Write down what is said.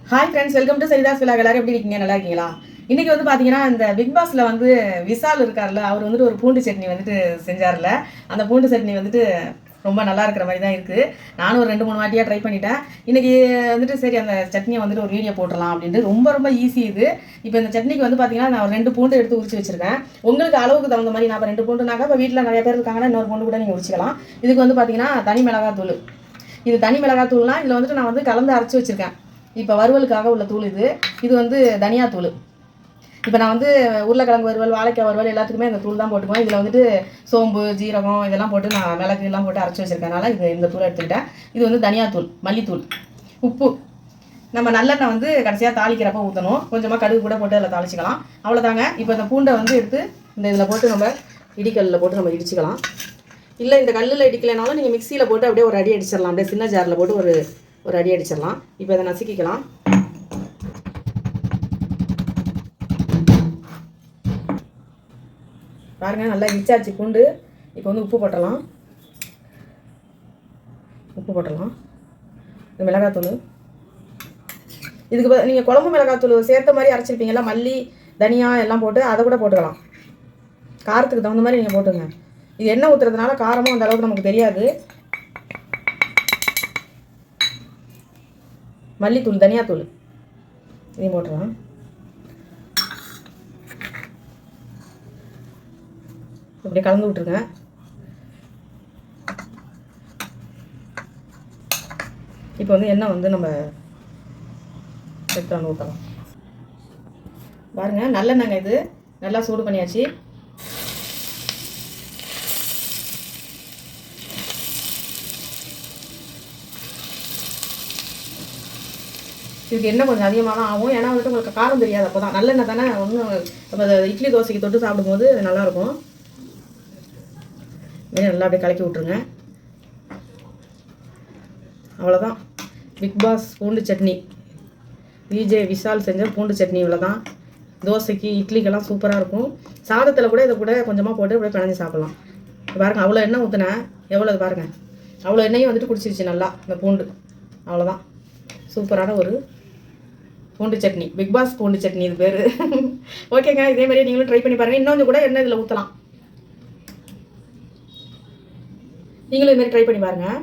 Hi friends, welcome to Saritha's vlog. எல்லாரும் எப்படி இருக்கீங்க? நல்லா இருக்கீங்களா? இன்னைக்கு வந்து பார்த்தீங்கன்னா, இந்த பிக் பாஸ்ல வந்து விஷால் இருக்கார்ல, அவர் வந்துட்டு ஒரு பூண்டு சட்னி வந்துட்டு செஞ்சார்ல. அந்த பூண்டு சட்னி வந்துட்டு ரொம்ப நல்லா இருக்கிற மாதிரி தான் இருக்குது. நானும் ஒரு 2-3 வாட்டியாக ட்ரை பண்ணிட்டேன். இன்னைக்கு வந்துட்டு சரி அந்த சட்னியை வந்துட்டு ஒரு வீடியோ போட்டுடலாம் அப்படின்ட்டு. ரொம்ப ரொம்ப ஈஸி இது. இப்போ இந்த சட்னிக்கு வந்து பார்த்தீங்கன்னா, நான் ஒரு 2 பூண்டு எடுத்து உரிச்சு வச்சிருக்கேன். உங்களுக்கு அளவுக்கு தகுந்த மாதிரி நான் இப்போ 2 பூண்டுனாக்கா, இப்போ வீட்டில் நிறைய பேர் இருக்காங்கன்னா இன்னொரு பூண்டு கூட நீங்கள் உரிச்சிக்கலாம். இதுக்கு வந்து பார்த்தீங்கன்னா தனி மிளகாத்தூள். இது தனி மிளகாத்தூள்னா இதில் வந்துட்டு நான் வந்து கலந்து அரைச்சி வச்சுருக்கேன். இப்போ வறுவலுக்காக உள்ள தூள் இது. இது வந்து தனியாத்தூள். இப்போ நான் வந்து உருளைக்கிழங்கு வறுவல், வாழைக்காய் வறுவல் எல்லாத்துக்குமே இந்த தூள் தான் போட்டுக்குவேன். இதில் வந்துட்டு சோம்பு, ஜீரகம் இதெல்லாம் போட்டு நான் மிளகு எல்லாம் போட்டு அரைச்சி வச்சுருக்கனால இந்த தூளை எடுத்துக்கிட்டேன். இது வந்து தனியாத்தூள், மல்லித்தூள், உப்பு. நம்ம நல்லெண்ணெய் வந்து கடைசியாக தாளிக்கிறப்ப ஊற்றணும். கொஞ்சமாக கடுகு கூட போட்டு அதில் தாளிச்சிக்கலாம். அவ்வளோதாங்க. இப்போ இந்த பூண்டை வந்து எடுத்து இந்த இதில் போட்டு நம்ம இடிக்கல்லில் போட்டு நம்ம இடிச்சிக்கலாம். இல்லை இந்த கல்லில் இடிக்கலைனாலும் நீங்கள் மிக்சியில் போட்டு அப்படியே ஒரு அடி அடிச்சிடலாம். அப்படியே சின்ன ஜாரில் போட்டு ஒரு அடி அடிச்சிடலாம். இப்போ இதை நசுக்கிக்கலாம். பாருங்கள், நல்லா இடிச்சாச்சு பூண்டு. இப்போ வந்து உப்பு போட்டலாம். இந்த மிளகாத்தூள். இதுக்கு நீங்கள் குழம்பு மிளகாத்தூள் சேர்த்த மாதிரி அரைச்சிருப்பீங்களா, மல்லி தனியா எல்லாம் போட்டு அதை கூட போட்டுக்கலாம். காரத்துக்கு தகுந்த மாதிரி நீங்கள் போட்டுங்க. இது எண்ணெய் ஊற்றுறதுனால காரமும் அந்த அளவுக்கு நமக்கு தெரியாது. மல்லித்தூள், தனியாத்தூள் இதையும் போட்டுடலாம். இப்படி கலந்து விட்டுருங்க. இப்போ வந்து எண்ணெய் வந்து நம்ம எடுத்து ஊற்றலாம். பாருங்கள், நல்லெண்ணெய் இது நல்லா சூடு பண்ணியாச்சு. இதுக்கு எண்ணெய் கொஞ்சம் அதிகமாக தான் ஆகும். ஏன்னா வந்துட்டு உங்களுக்கு காரம் தெரியாது. அப்போ தான் நல்லெண்ணெய் தானே ஒன்றும் நம்ம இட்லி தோசைக்கு தொட்டு சாப்பிடும்போது நல்லாயிருக்கும். நல்லா அப்படியே கலக்கி விட்ருங்க. அவ்வளோதான், பிக் பாஸ் பூண்டு சட்னி. விஜே விஷால் செஞ்ச பூண்டு சட்னி இவ்வளோதான். தோசைக்கு இட்லிக்கெல்லாம் சூப்பராக இருக்கும். சாதத்தில் கூட இதை கூட கொஞ்சமாக போட்டு அப்படியே பிணைஞ்சு சாப்பிட்லாம். பாருங்கள், அவ்வளோ எண்ணெய் ஊற்றுனேன். எவ்வளோ பாருங்கள், அவ்வளோ எண்ணெயும் வந்துட்டு குடிச்சிருச்சு நல்லா இந்த பூண்டு. அவ்வளோதான், சூப்பரான ஒரு பூண்டு சட்னி. பிக் பாஸ் பூண்டு சட்னி இது பேர். ஓகேங்க, இதே மாதிரியே நீங்களும் ட்ரை பண்ணி பாருங்கள். இன்னொன்று கூட எண்ணெய் இதில் ஊற்றலாம். நீங்களும் இதுமாரி ட்ரை பண்ணி பாருங்கள்.